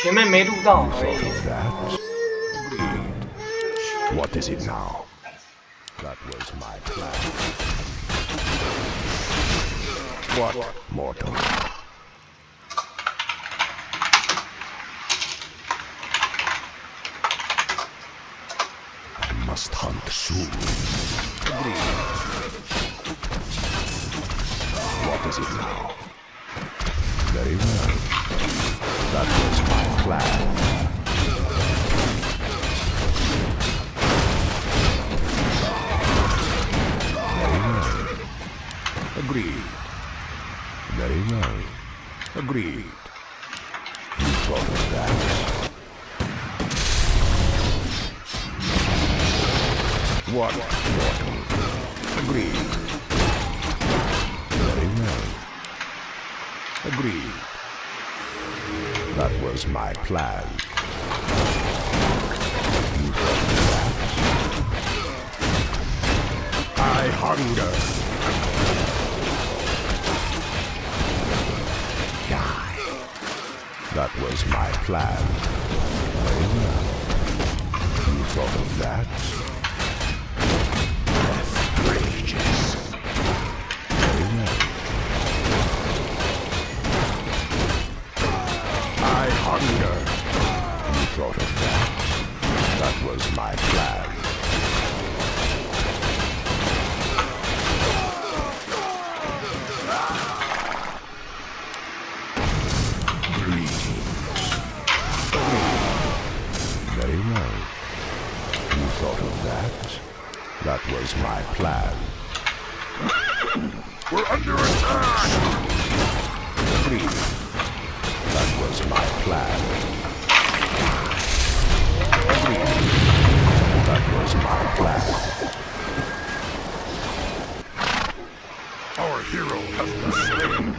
前面没录到而已。What is it now? That was my plan. What, mortal? I must hunt soon. Agreed. What is it now? Very well. That was my plan. Very well. Agreed. Very well. Agreed. You thought of that. What, mortal? Agreed. Very well. Agreed. That was my plan. You thought of that? I hunger. Die. That was my plan. Very well. You thought of that? Death rages. Very well. I hunger. You thought of that? That was my plan. Very well. You thought of that? That was my plan. We're under attack! Agreed. That was my plan. Agreed. That was my plan. Our hero has been slain.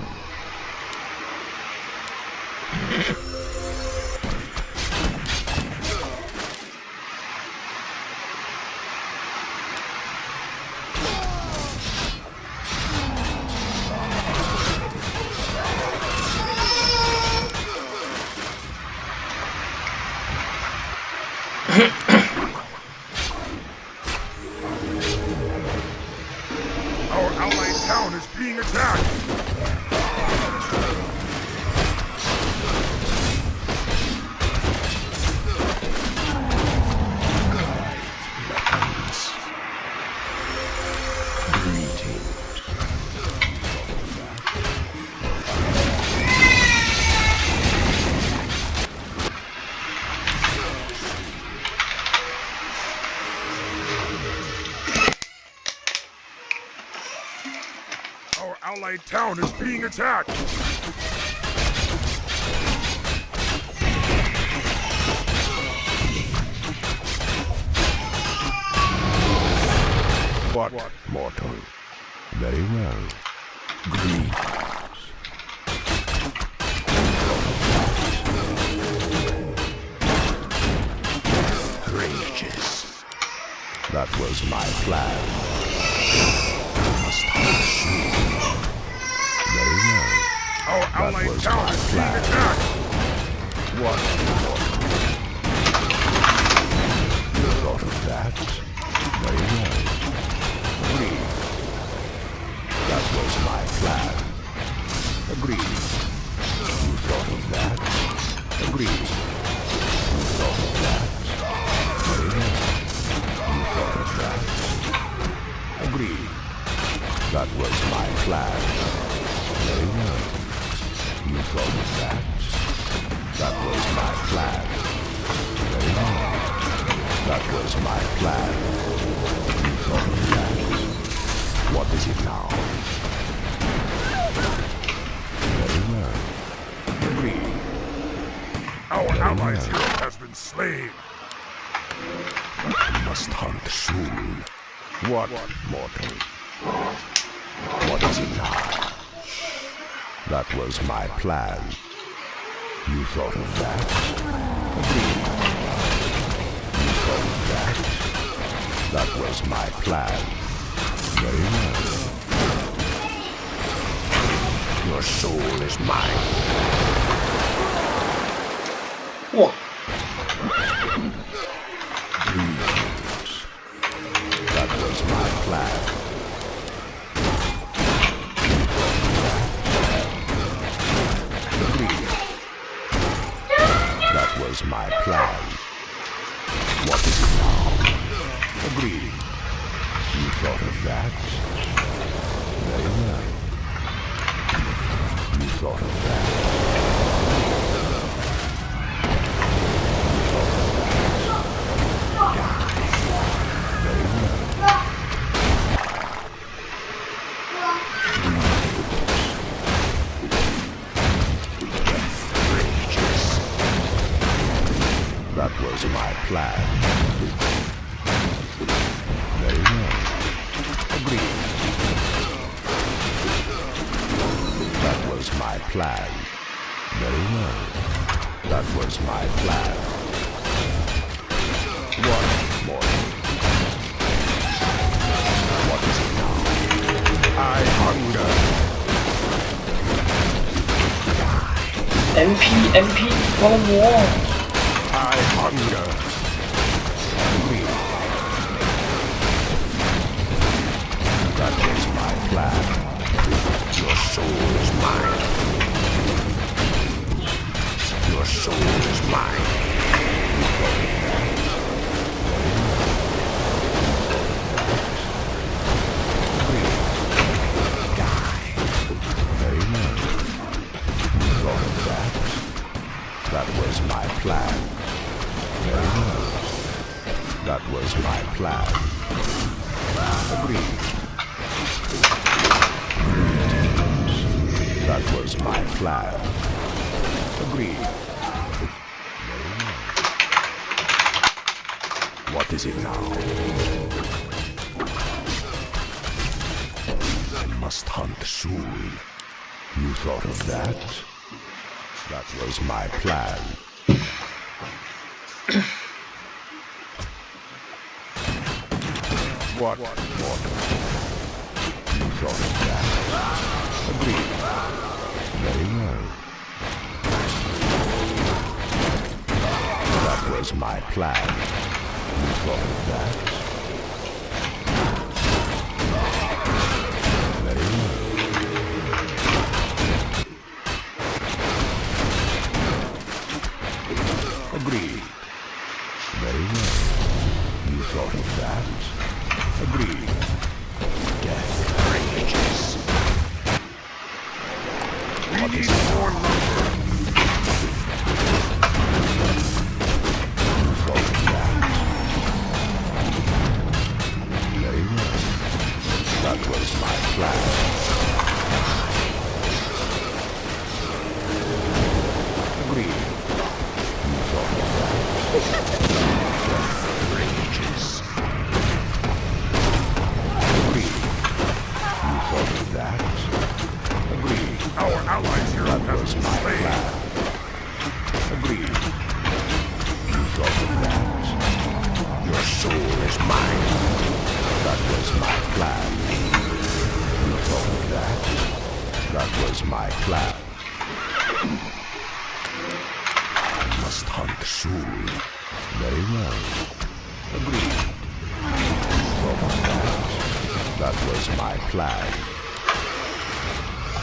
Our allied town is being attacked! Our allied town is being attacked! What, mortal? Very well. Greetings. Rages. That was my plan. Must hunt soon. Very well. Our allied town is being attacked! What, mortal? You thought of that? Very well. Agreed. That was my plan. Agreed. You thought of that? Agreed. You thought of that? Very well. You thought of that? Agreed. That was my plan. Very well. You thought of that? That was my plan. Very well. That was my plan. You thought of that? What is it now? Very well. Agreed. Our allies' hero has been slain. I must hunt soon. What, mortal? What is it now? That was my plan. You thought of that? Agreed. You thought of that? That was my plan. Very well. Your soul is mine. 哇！ That was my plan. Agreed. That was my plan. What is it now? Agreed. You thought of that? Very well. You thought of that? Very well. That was my plan. Very well. Agreed. That was my plan. Very well. That was my plan. What more? What is it now? I hunger. MP 光魔。 I hunger. Agreed. That was my plan. Your soul is mine. Your soul is mine. Agreed. Die. Very well. You thought of that? That was my plan. Very well. That was my plan. Agreed. That was my plan. Agreed. Very well. What is it now? I must hunt soon. You thought of that? That was my plan. What more? You thought of that? Agreed. Very well. That was my plan. You thought of that? Very well. Agreed. Very well. You thought of that? Agreed. Death rages. What is more number? You thought of that? Very well. That was my plan. Agreed. You thought of that? Death rages. Agreed. You thought of that? Agreed. Our allies here that was my plan. Agreed. You thought of that? Your soul is mine. That was my plan. You thought of that? That was my plan. I must hunt soon. Very well. Agreed. You thought of that? That was my plan.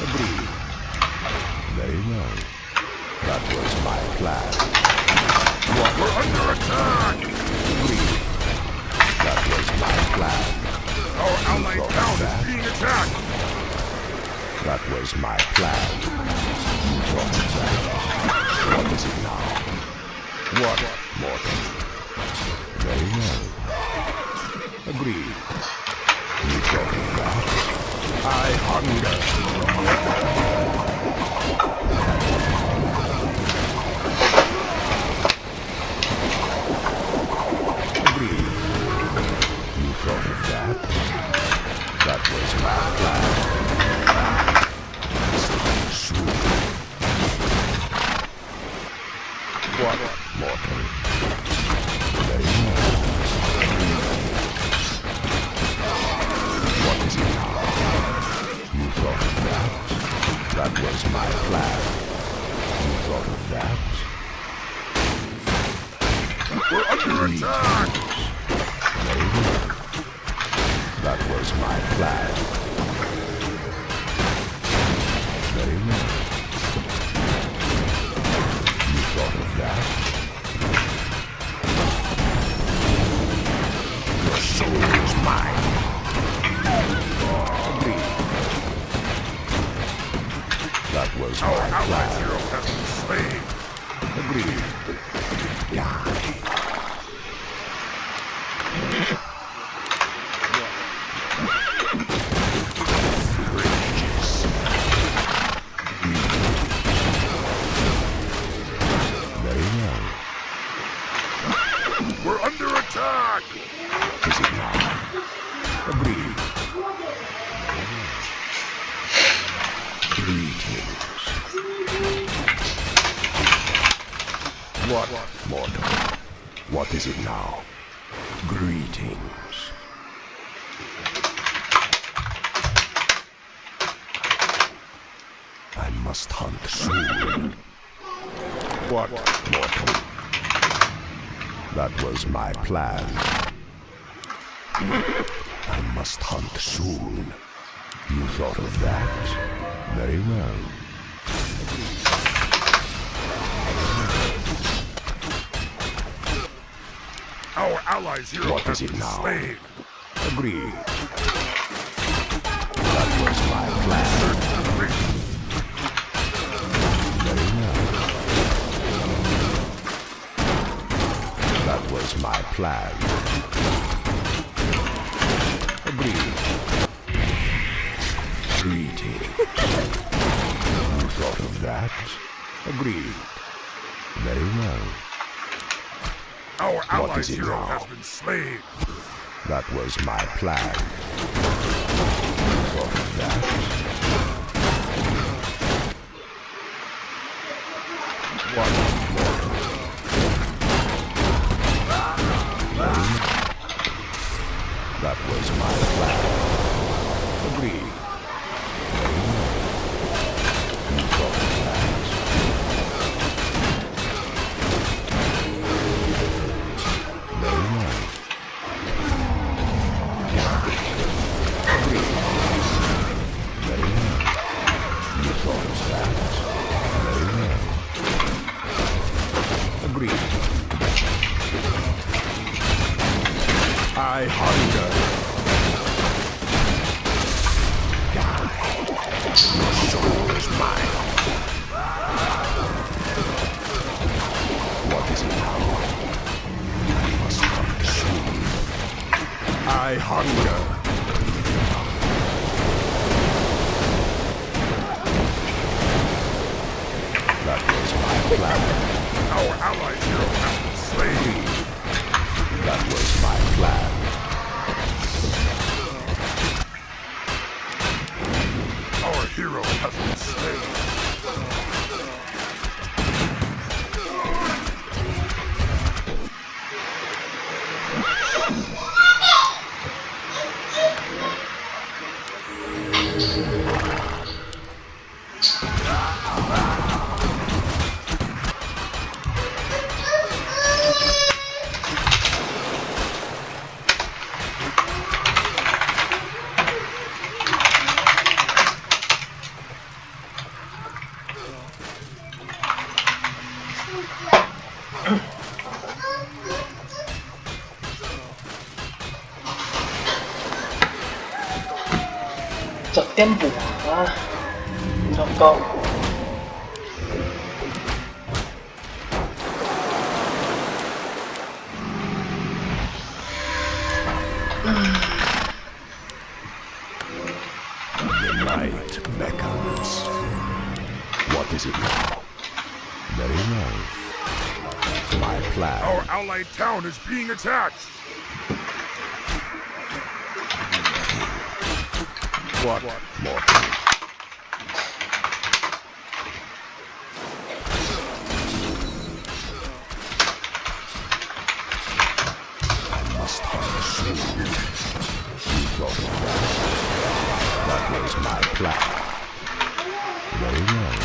Agreed. Very well. That was my plan. We're under attack! Agreed. That was my plan. Our allied town is being attacked! That was my plan. You thought of that? What is it now? What, mortal? Very well. Agreed. You thought of that? I hunger. Agreed. You thought of that? That was my plan. Stop soon. What, mortal? Very well. What is it now? You thought of that? That was my plan. You thought of that? We're under attack! That was my plan. Very well. You thought of that? Your soul is mine. Agreed. That was Our my allied plan. hero has been slain. Agreed. Yeah. Very well. We're under attack! Is it now? Agreed. Greetings. What, mortal? What is it now? Greetings. I must hunt soon. What, mortal? That was my plan. I must hunt soon. You thought of that? Very well. Our allies hero What has is it been now? slain. Agreed. That was my plan. Very well. That was my plan. Agreed. Greetings. You thought of that? Agreed. Very well. Our What allied is it hero now? has been slain. That was my plan. You thought of that? What more? That was my plan. Agreed. You thought of that? Very well. Agreed. Very well. You thought of that? Very well. Agreed. I hunger. Your soul is mine. What is it now? I must hunt soon. I hunger. That was my plan. Our allied hero has been slain. That was my plan. Our hero has been slain.找颠补啊，糟糕。The night beckons. What is it now? Very well. My plan. Our allied town is being attacked. What more? I must hunt soon. You thought of that? That was my plan. Very well.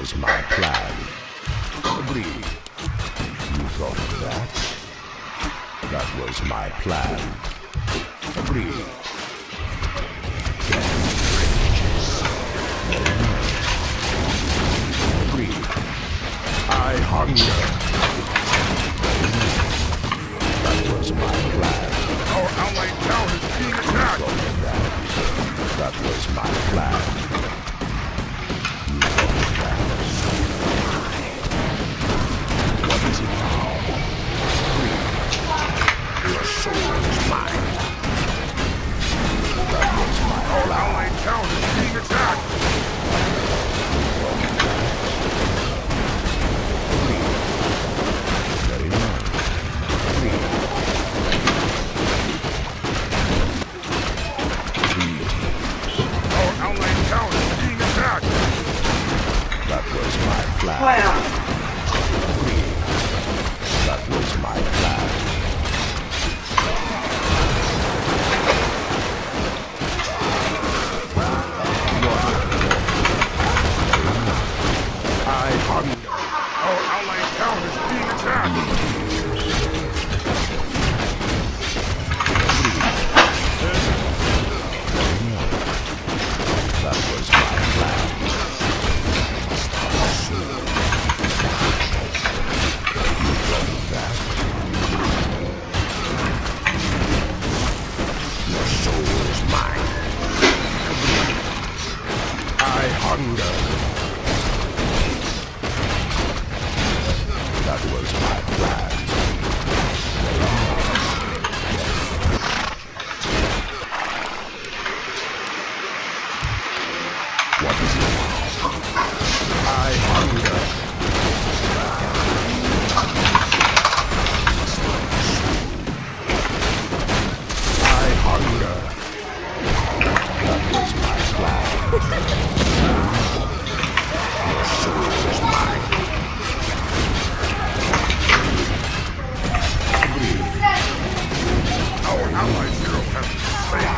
was my plan. Agreed. You thought of that? That was my plan. Agreed. Agreed. I hunger. That was my plan. Our allied town is being attacked! That was my plan. You thought of that. What is it now? Your soul is mine. That was my Our plan. allied town is being attacked! Very well. Our allied town is being attacked! That was my plan. 快啊！ That was my plan. I hunger. Our allied town is being attacked! That was my plan. Your soul is mine. I hunger. That was my plan. What is it? I hunger. I hunger. That was my plan. Your soul is mine. Our allied hero has been slain!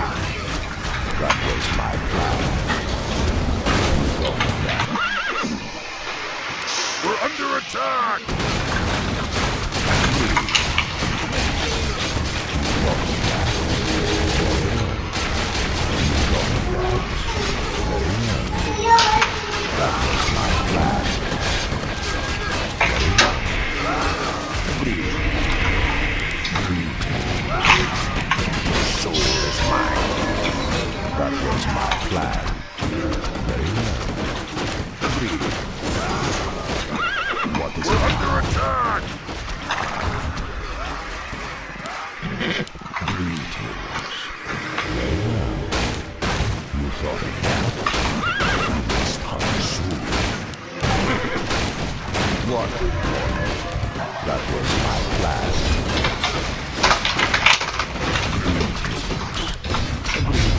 That was my plan. We're under attack! Soul is mine. That was my plan. Very well. Agreed. What is We're it? under attack! Greetings. Very well. You thought of that? You must hunt soon. What? That was my plan. Greetings. Agreed.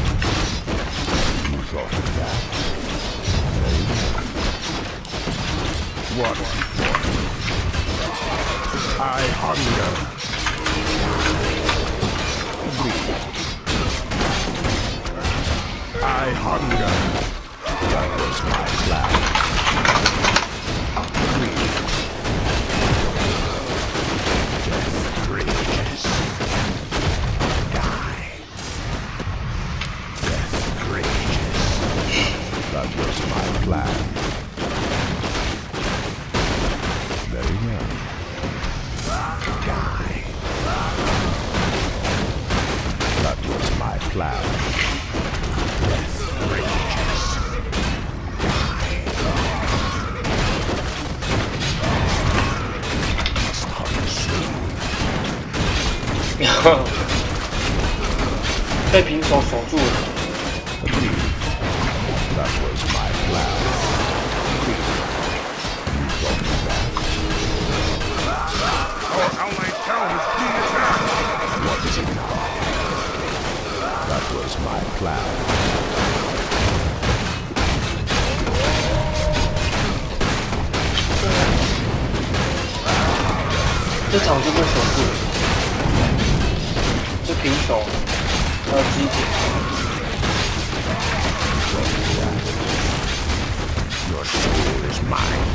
You thought of that? Very well. What? I hunger. Agreed. I hunger. That was my plan. Agreed. Death rages. Die. Death rages. That was my plan. Very well. Die. That was my plan. Death rages. Die. Must hunt soon. 被平手守住了。 Agreed. That was my plan. Agreed. You thought of that? Our allied town is being attacked! What is it now? That was my plan.这场就被守住了，这平手还有机检。Your Your soul is mine.